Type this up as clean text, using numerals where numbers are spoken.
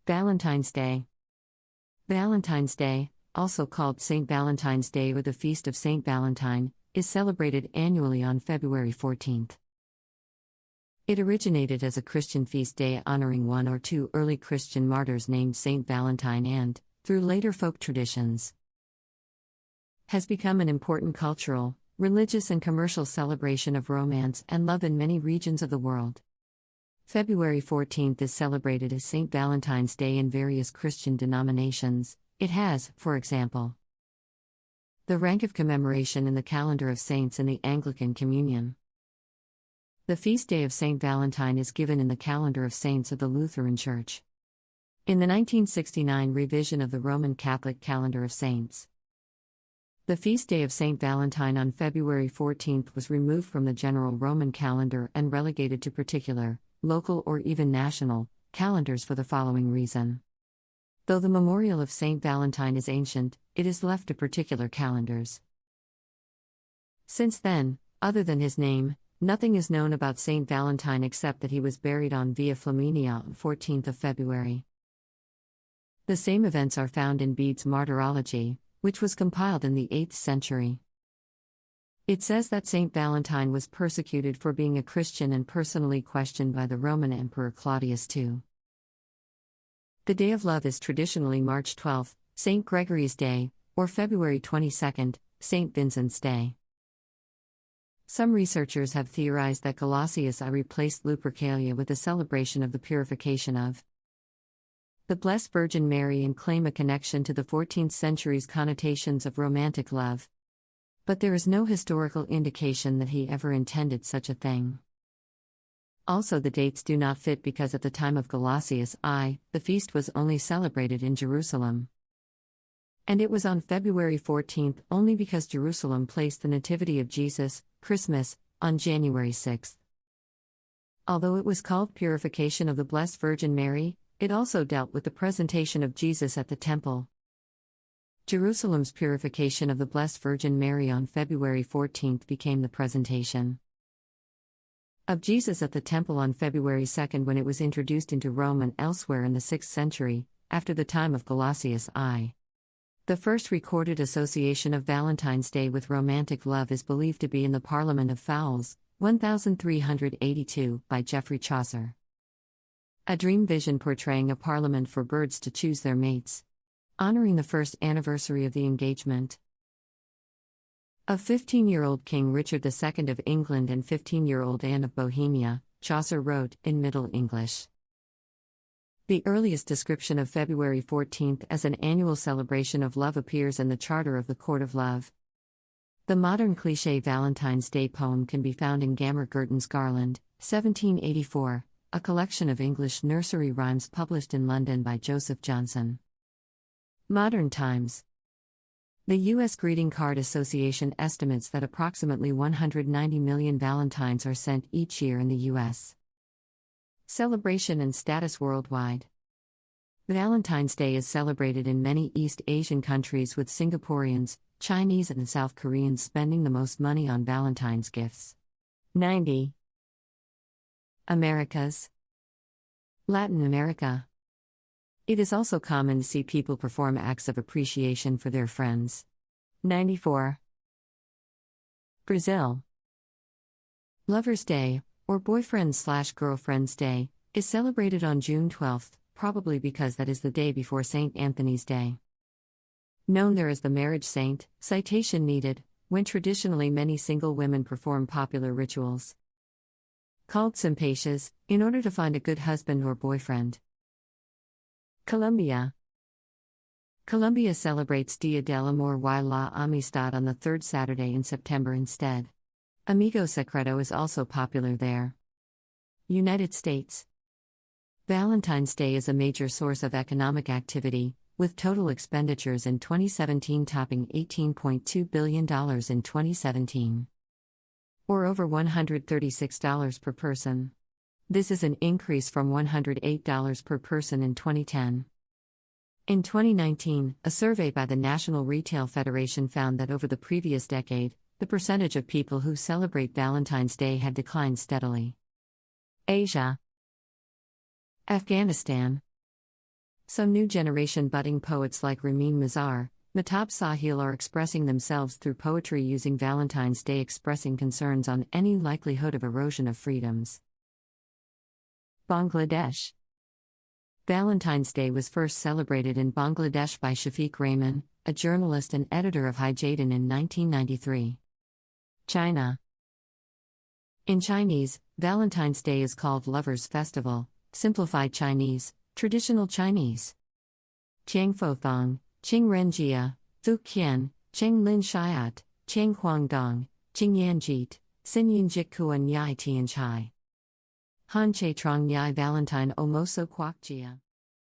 Valentine's Day. Valentine's Day, also called St. Valentine's Day or the Feast of St. Valentine, is celebrated annually on February 14th. It originated as a Christian feast day honoring one or two early Christian martyrs named Saint Valentine and, through later folk traditions, has become an important cultural, religious and commercial celebration of romance and love in many regions of the world. February 14th is celebrated as St. Valentine's Day in various Christian denominations. It has, for example, the rank of commemoration in the calendar of saints in the Anglican Communion. The feast day of St. Valentine is given in the calendar of saints of the Lutheran Church. In the 1969 revision of the Roman Catholic calendar of saints, the feast day of St. Valentine on February 14th was removed from the general Roman calendar and relegated to particular, local or even national, calendars for the following reason. Though the memorial of St. Valentine is ancient, it is left to particular calendars. Since then, other than his name, nothing is known about St. Valentine except that he was buried on Via Flaminia on 14th of February. The same events are found in Bede's Martyrology, which was compiled in the 8th century. It says that St. Valentine was persecuted for being a Christian and personally questioned by the Roman Emperor Claudius II. The Day of Love is traditionally March 12, St. Gregory's Day, or February 22, St. Vincent's Day. Some researchers have theorized that Gelasius I replaced Lupercalia with the celebration of the purification of the Blessed Virgin Mary and claim a connection to the 14th century's connotations of romantic love. But there is no historical indication that he ever intended such a thing. Also, the dates do not fit because at the time of Gelasius I, the feast was only celebrated in Jerusalem. And it was on February 14th only because Jerusalem placed the Nativity of Jesus, Christmas, on January 6th. Although it was called Purification of the Blessed Virgin Mary, it also dealt with the presentation of Jesus at the temple. Jerusalem's purification of the Blessed Virgin Mary on February 14th became the presentation of Jesus at the temple on February 2nd when it was introduced into Rome and elsewhere in the 6th century, after the time of Gelasius I. The first recorded association of Valentine's Day with romantic love is believed to be in the Parliament of Fowls, 1382, by Geoffrey Chaucer. A dream vision portraying a parliament for birds to choose their mates, honoring the first anniversary of the engagement of 15-year-old King Richard II of England and 15-year-old Anne of Bohemia, Chaucer wrote, in Middle English. The earliest description of February 14th as an annual celebration of love appears in the Charter of the Court of Love. The modern cliché Valentine's Day poem can be found in Gammer Gurton's Garland, 1784, a collection of English nursery rhymes published in London by Joseph Johnson. Modern times. The U.S. Greeting Card Association estimates that approximately 190 million Valentines are sent each year in the U.S. Celebration and status worldwide. Valentine's Day is celebrated in many East Asian countries with Singaporeans, Chinese and South Koreans spending the most money on Valentine's gifts. 90. Americas. Latin America. It is also common to see people perform acts of appreciation for their friends. 94. Brazil. Lover's Day, or Boyfriend/Girlfriend's Day, is celebrated on June 12, probably because that is the day before St. Anthony's Day. Known there as the marriage saint, citation needed, when traditionally many single women perform popular rituals called sympatias, in order to find a good husband or boyfriend. Colombia. Colombia celebrates Dia del Amor y la Amistad on the third Saturday in September instead. Amigo Secreto is also popular there. United States. Valentine's Day is a major source of economic activity, with total expenditures in 2017 topping $18.2 billion in 2017. Or over $136 per person. This is an increase from $108 per person in 2010. In 2019, a survey by the National Retail Federation found that over the previous decade, the percentage of people who celebrate Valentine's Day had declined steadily. Asia. Afghanistan. Some new generation budding poets like Ramin Mazar, Matab Sahil are expressing themselves through poetry using Valentine's Day, expressing concerns on any likelihood of erosion of freedoms. Bangladesh. Valentine's Day was first celebrated in Bangladesh by Shafiq Rahman, a journalist and editor of Hijadin in 1993. China. In Chinese, Valentine's Day is called Lovers' Festival, simplified Chinese, traditional Chinese. Qiang Fo Thong, Qing Ren Jia, Fu Qian, Cheng Lin Shiat, Cheng Huang Dong, Qing Yan Jit, Xin Yin Jik Kuan Yai Tian Chai. Han Che Trong Yai Valentine Omoso Kwak Jia.